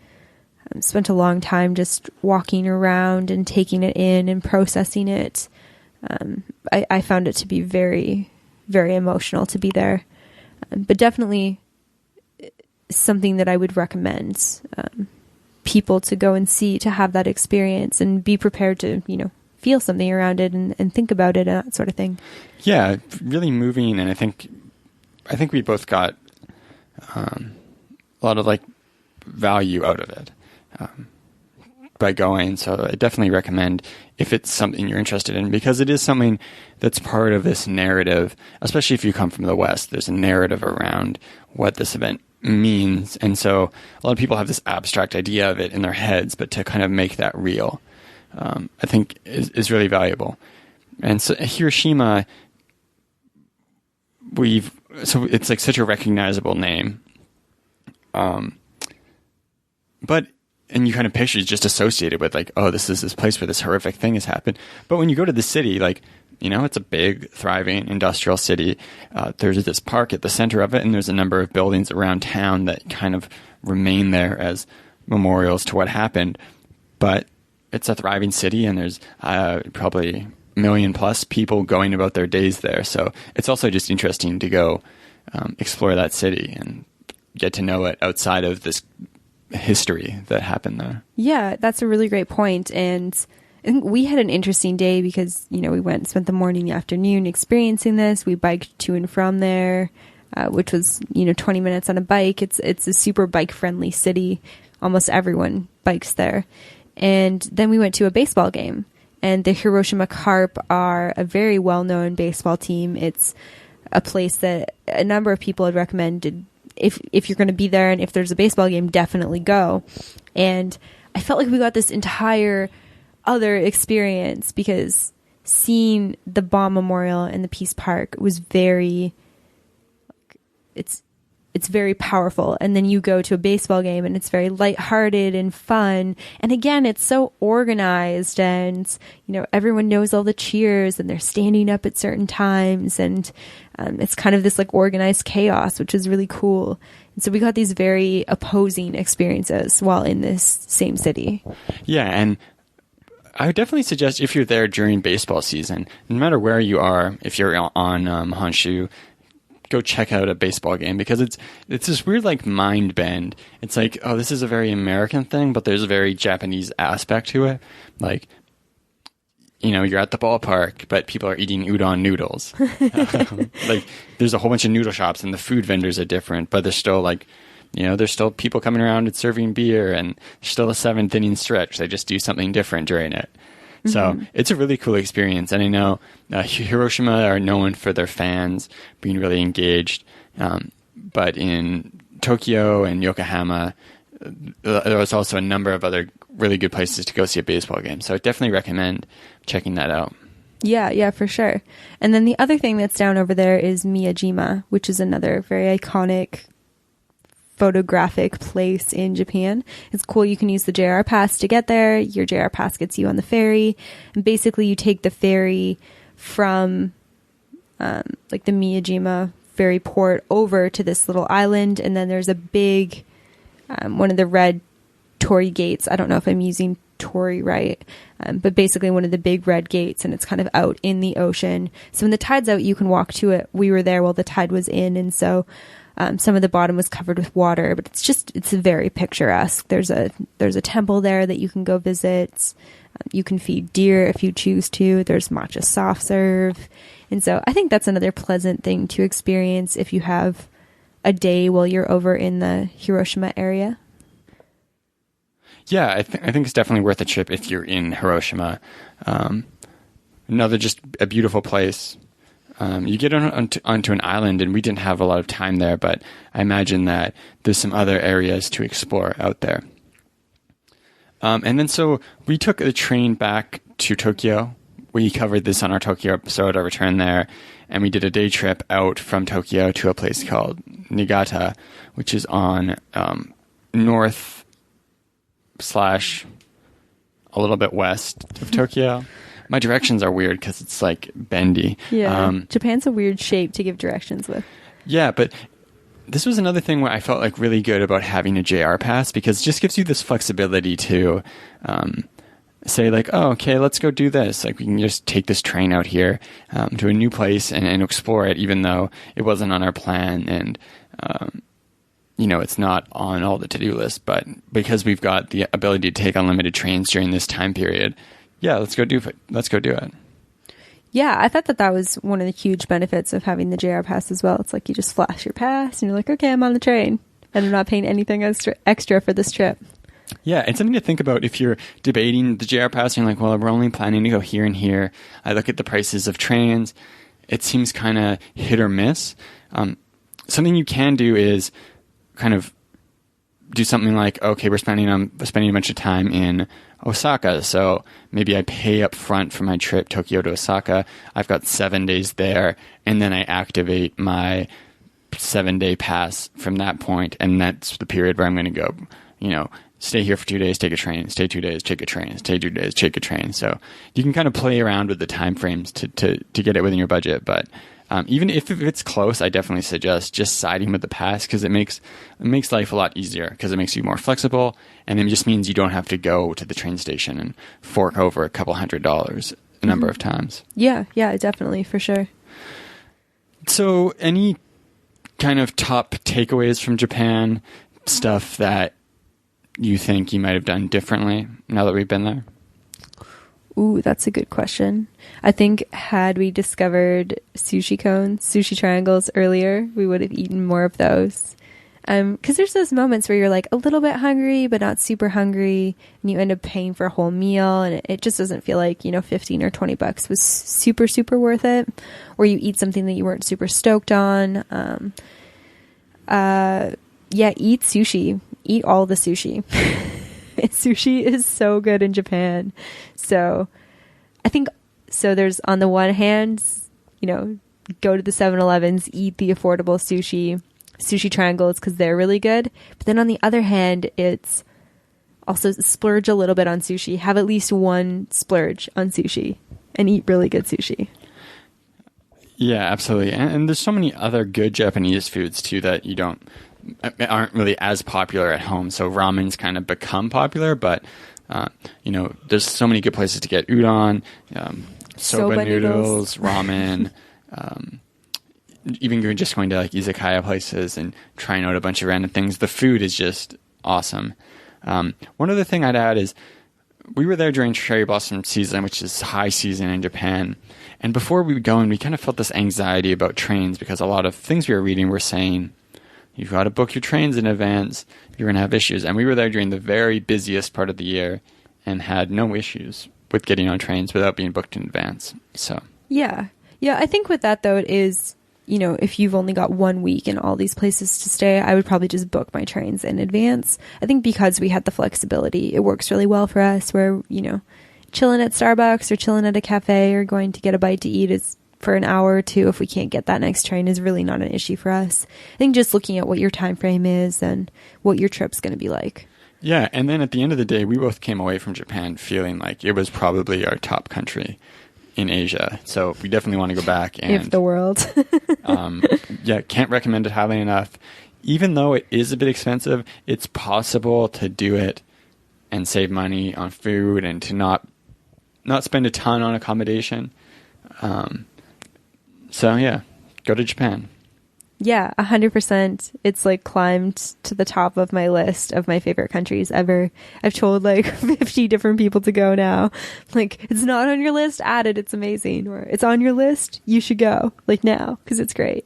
spent a long time just walking around and taking it in and processing it. I found it to be very, very emotional to be there. But definitely something that I would recommend people to go and see, to have that experience and be prepared to, feel something around it and think about it and that sort of thing. Yeah, really moving. And I think we both got a lot of like value out of it by going. So I definitely recommend if it's something you're interested in, because it is something that's part of this narrative, especially if you come from the West. There's a narrative around what this event means. And so a lot of people have this abstract idea of it in their heads, but to kind of make that real, I think is really valuable. And so Hiroshima, so it's like such a recognizable name. But and you kind of picture just associated with like, oh, this is this place where this horrific thing has happened. But when you go to the city, like, it's a big, thriving industrial city. There's this park at the center of it, and there's a number of buildings around town that kind of remain there as memorials to what happened. But it's a thriving city, and there's probably 1 million plus people going about their days there. So it's also just interesting to go explore that city and get to know it outside of this history that happened there. Yeah, that's a really great point. And I think we had an interesting day because, we went and spent the morning, the afternoon experiencing this. We biked to and from there, which was, 20 minutes on a bike. It's a super bike friendly city. Almost everyone bikes there. And then we went to a baseball game, and the Hiroshima Carp are a very well known baseball team. It's a place that a number of people had recommended. If you're going to be there and if there's a baseball game, definitely go. And I felt like we got this entire other experience because seeing the bomb memorial and the Peace Park was very, it's very powerful. And then you go to a baseball game and it's very lighthearted and fun. And again, it's so organized and, everyone knows all the cheers and they're standing up at certain times. And it's kind of this like organized chaos, which is really cool. And so we got these very opposing experiences while in this same city. Yeah. And I would definitely suggest if you're there during baseball season, no matter where you are, if you're on Honshu, go check out a baseball game, because it's this weird like mind bend. It's like, oh, this is a very American thing, but there's a very Japanese aspect to it. Like, you're at the ballpark, but people are eating udon noodles. Like, there's a whole bunch of noodle shops, and the food vendors are different, but there's still there's still people coming around and serving beer, and there's still a seventh inning stretch. They just do something different during it. So it's a really cool experience. And I know Hiroshima are known for their fans being really engaged. But in Tokyo and Yokohama, there was also a number of other really good places to go see a baseball game. So I definitely recommend checking that out. Yeah, for sure. And then the other thing that's down over there is Miyajima, which is another very iconic photographic place in Japan. It's cool. You can use the JR pass to get there. Your JR pass gets you on the ferry. And basically you take the ferry from like the Miyajima ferry port over to this little island. And then there's a big, one of the red torii gates. I don't know if I'm using torii right. But basically one of the big red gates, and it's kind of out in the ocean. So when the tide's out, you can walk to it. We were there while the tide was in. And so some of the bottom was covered with water, but it's very picturesque. There's a temple there that you can go visit. You can feed deer if you choose to. There's matcha soft serve. And so I think that's another pleasant thing to experience if you have a day while you're over in the Hiroshima area. Yeah, I think it's definitely worth a trip if you're in Hiroshima. Another just a beautiful place. You get onto an island, and we didn't have a lot of time there, but I imagine that there's some other areas to explore out there. And then so we took the train back to Tokyo. We covered this on our Tokyo episode, our return there, and we did a day trip out from Tokyo to a place called Niigata, which is on north / a little bit west of Tokyo. My directions are weird because it's like bendy. Yeah, Japan's a weird shape to give directions with. Yeah, but this was another thing where I felt like really good about having a JR pass, because it just gives you this flexibility to say like, oh, okay, let's go do this. Like, we can just take this train out here to a new place and explore it, even though it wasn't on our plan and it's not on all the to-do list. But because we've got the ability to take unlimited trains during this time period, yeah, let's go do it. Yeah, I thought that was one of the huge benefits of having the JR pass as well. It's like you just flash your pass and you're like, okay, I'm on the train, and I'm not paying anything extra for this trip. Yeah, it's something to think about if you're debating the JR pass and you're like, well, we're only planning to go here and here. I look at the prices of trains. It seems kind of hit or miss. Something you can do is kind of do something like, okay, we're spending a bunch of time in Osaka, so maybe I pay up front for my trip Tokyo to Osaka. I've got 7 days there, and then I activate my 7-day pass from that point, and that's the period where I'm going to go, stay here for 2 days, take a train, stay 2 days, take a train, stay 2 days, take a train. So you can kind of play around with the time frames to get it within your budget, but even if it's close, I definitely suggest just siding with the pass, because it makes life a lot easier, because it makes you more flexible, and it just means you don't have to go to the train station and fork over a couple $100 a number of times. Yeah, definitely, for sure. So any kind of top takeaways from Japan, stuff that you think you might have done differently now that we've been there? Ooh, that's a good question. I think had we discovered sushi cones, sushi triangles earlier, we would have eaten more of those. Because there's those moments where you're like a little bit hungry, but not super hungry, and you end up paying for a whole meal, and it just doesn't feel like, 15 or 20 bucks was super, super worth it. Or you eat something that you weren't super stoked on. Eat sushi. Eat all the sushi. Sushi is so good in Japan. So I think, there's, on the one hand, go to the 7-Elevens, eat the affordable sushi triangles, because they're really good. But then on the other hand, it's also splurge a little bit on sushi. Have at least one splurge on sushi and eat really good sushi. Yeah, absolutely. And there's so many other good Japanese foods too that aren't really as popular at home. So ramen's kind of become popular, but there's so many good places to get udon, soba noodles, ramen, even just going to like izakaya places and trying out a bunch of random things. The food is just awesome. One other thing I'd add is we were there during cherry blossom season, which is high season in Japan. And before we would go in, we kind of felt this anxiety about trains because a lot of things we were reading were saying, you've got to book your trains in advance, you're going to have issues. And we were there during the very busiest part of the year and had no issues with getting on trains without being booked in advance. So yeah. I think with that, though, it is, if you've only got 1 week in all these places to stay, I would probably just book my trains in advance. I think because we had the flexibility, it works really well for us where, chilling at Starbucks or chilling at a cafe or going to get a bite to eat is for an hour or two. If we can't get that next train is really not an issue for us. I think just looking at what your time frame is and what your trip's going to be like. Yeah. And then at the end of the day, we both came away from Japan feeling like it was probably our top country in Asia. So we definitely want to go back. And if the world. Can't recommend it highly enough. Even though it is a bit expensive, it's possible to do it and save money on food and to not spend a ton on accommodation. Go to Japan. Yeah, 100%. It's like climbed to the top of my list of my favorite countries ever. I've told like 50 different people to go now. Like, it's not on your list, add it, it's amazing. Or it's on your list, you should go, like now, because it's great.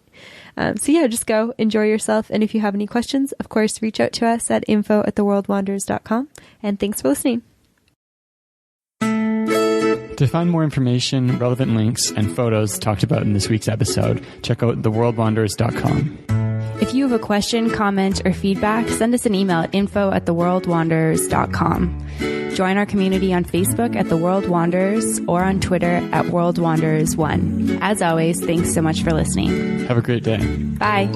Just go, enjoy yourself. And if you have any questions, of course, reach out to us at info@theworldwanderers.com. And thanks for listening. To find more information, relevant links, and photos talked about in this week's episode, check out theworldwanderers.com. If you have a question, comment, or feedback, send us an email at info@theworldwanderers.com. Join our community on Facebook at The World Wanderers or on Twitter at World Wanderers1. As always, thanks so much for listening. Have a great day. Bye.